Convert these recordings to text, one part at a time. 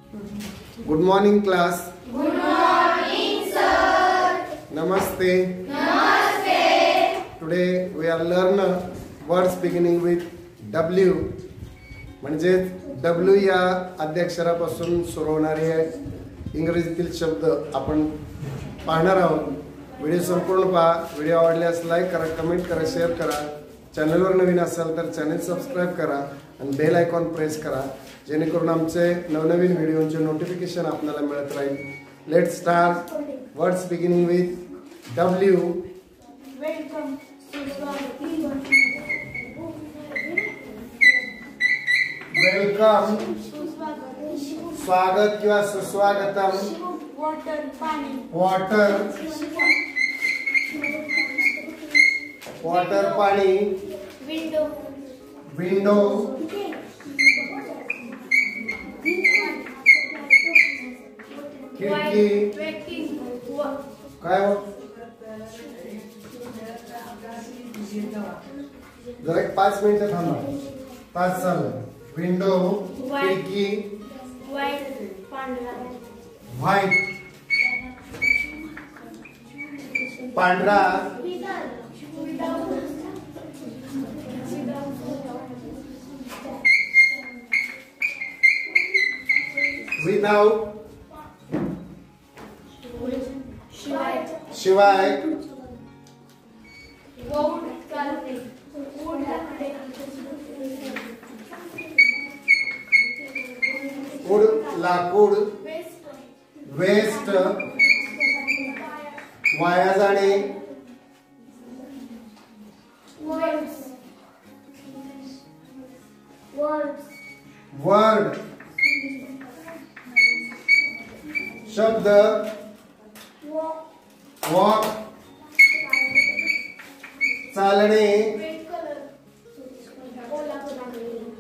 Good morning, class. Good morning, sir. Namaste. Namaste. Today we are learn words beginning with W. म्हणजे W या अध्यक्षरापासून सुरू होणारे इंग्रजीतील शब्द आपण पाहणार आहोत. व्हिडिओ संपूर्ण पहा. व्हिडिओ आवडल्यास लाईक करा, कमेंट करा, शेअर करा. चॅनलवर नवीन असाल तर चॅनल सबस्क्राईब करा आणि बेल आयकॉन प्रेस करा, जेणेकरून आमचे नवनवीन व्हिडिओचे नोटिफिकेशन आपल्याला मिळत राहील. Let's start. Words beginning with W. Welcome. Welcome, स्वागत किंवा सुस्वागतम. वॉटर, पाणी. वॉटर, वॉटर पाणी. विंडो. विंडो, खिडकी. काय हो, जरा एक 5 मिनिटं थांबा. 5 झालं. विंडो, खिडकी. व्हाईट, पांढरा. व्हाईट, पांढरा. विदाउट, शिवाय. वुड, लाकूड. वेस्ट, वाया जाणे. वर्ड, शब्द. वॉक, चालणे.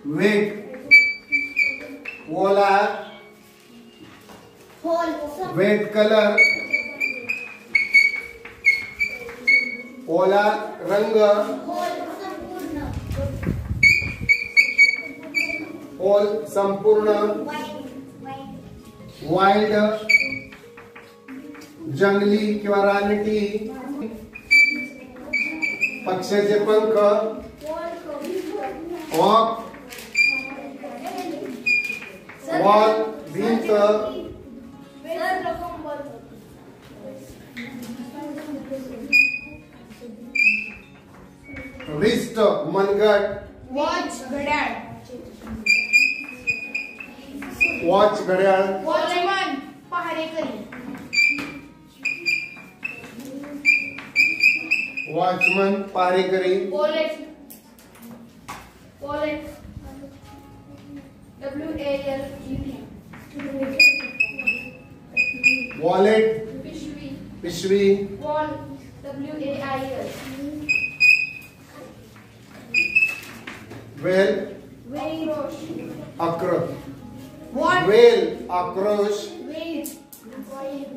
वेट, ओला. वेट कलर, ओला रंग. होल संपूर्ण. वाइल्ड, जंगली किंवा रानटी. पक्ष्याचे पंख. वॉक, वॉल भिंत. रिस्ट मनगट. वॉच, घड्याळ. वॉच घड्याळ. वॉचमन, पहारेकरी. वॉचमन पहारेकरी. Wallet, wallet. WALET. वॉलेट, पिशवी. पिशवी. Wall, WAIL. वेल, आक्रोश. वेल, आक्रोश.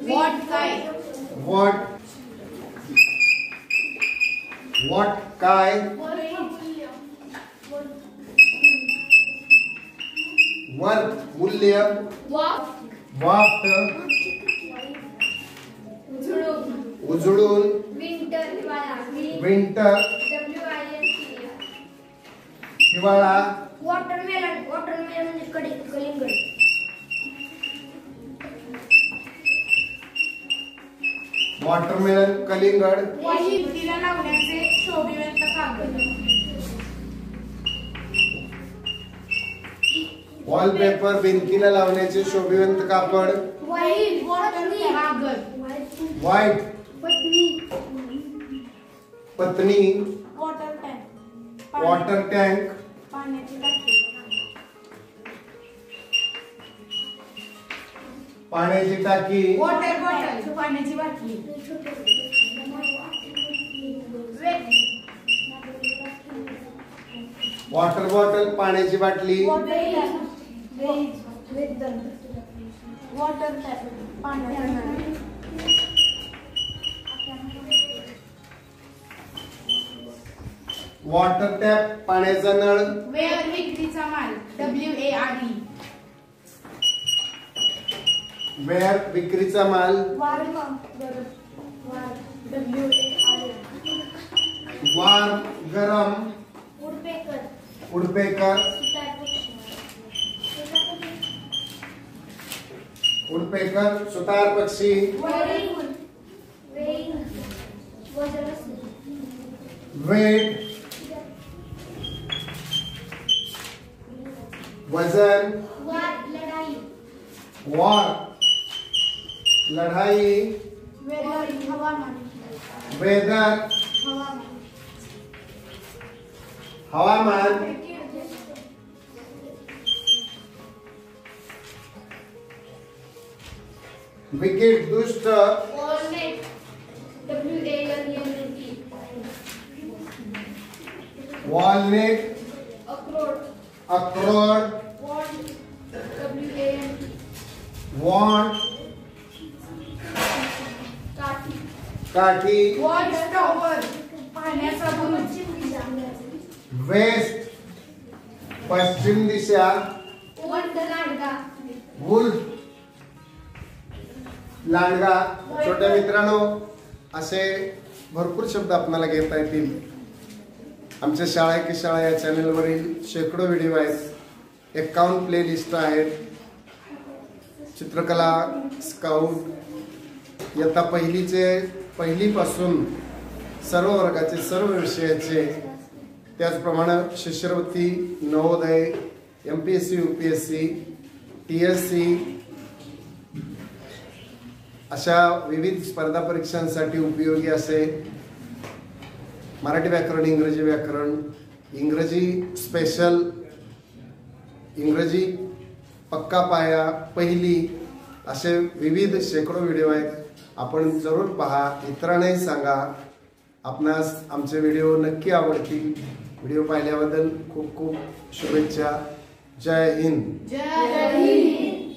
वॉट, काय. वॉट, वॉट काय. वर्थ मूल्य. वाफ्ट, उजळून. विंटर, विंटर, हिवाळा. वॉटरमेलन, वॉटरमेलन म्हणजे कलिंगड. वॉटरमेलन, कलिंगड. भिंतीला लावण्याचे शोभिवंत कागद. वॉलपेपर, भिंतीला लावण्याचे शोभिवंत कापड. व्हाईट, कागद. व्हाईट, पत्नी. Water tank, water tank. पाण्याची टाकी. पाण्याची टाकी. वॉटर बॉटल, पाण्याची बाटली. वॉटर बॉटल, पाण्याची बाटली. वॉटर टॅप, पाण्याची. वॉटर टॅप, पाण्याचा नळ. वेअर, विक्रीचा माल. WARE. वेअर विक्रीचा माल. वार WAR. वार गरम. वुडपेकर. उडपेकर. उडपेकर सुतार पक्षी. वेट वजन. वॉर लढाई. हवामान. वेदर हवामान. विकेट दुष्ट. वॉलनेट WALNET. वॉलनेट. अक्रोड. अक्रोड. Want WANT. वॉन्ट. काठी. काठी. Watch tower. पाण्याचा बुरुज. वेस्ट पश्चिम दिशा. लांडगा. वुल्फ लांडगा. छोट्या मित्रांनो, असे भरपूर शब्द आपल्याला घेता येतील. आमच्या शाळा की शाळा या चॅनलवरील शेकडो व्हिडिओ आहेत. 51 प्लेलिस्ट आहेत. चित्रकला, स्काउट, इयत्ता पहिलीपासून सर्व वर्गाचे सर्व विषयाचे, त्याचप्रमाणे शिष्यवृत्ती, नवोदय, MPSC, UPSC, TSC अशा विविध स्पर्धा परीक्षांसाठी उपयोगी असे मराठी व्याकरण, इंग्रजी व्याकरण, इंग्रजी स्पेशल, इंग्रजी पक्का पाया, पहिली असे विविध शेकडो व्हिडिओ आहेत. आपण जरूर पहा, इतरांनाही सांगा. आपणास आमचे व्हिडिओ नक्की आवडतील. व्हिडिओ पाहिल्याबद्दल खूप खूप शुभेच्छा. जय हिंद. जय हिंद.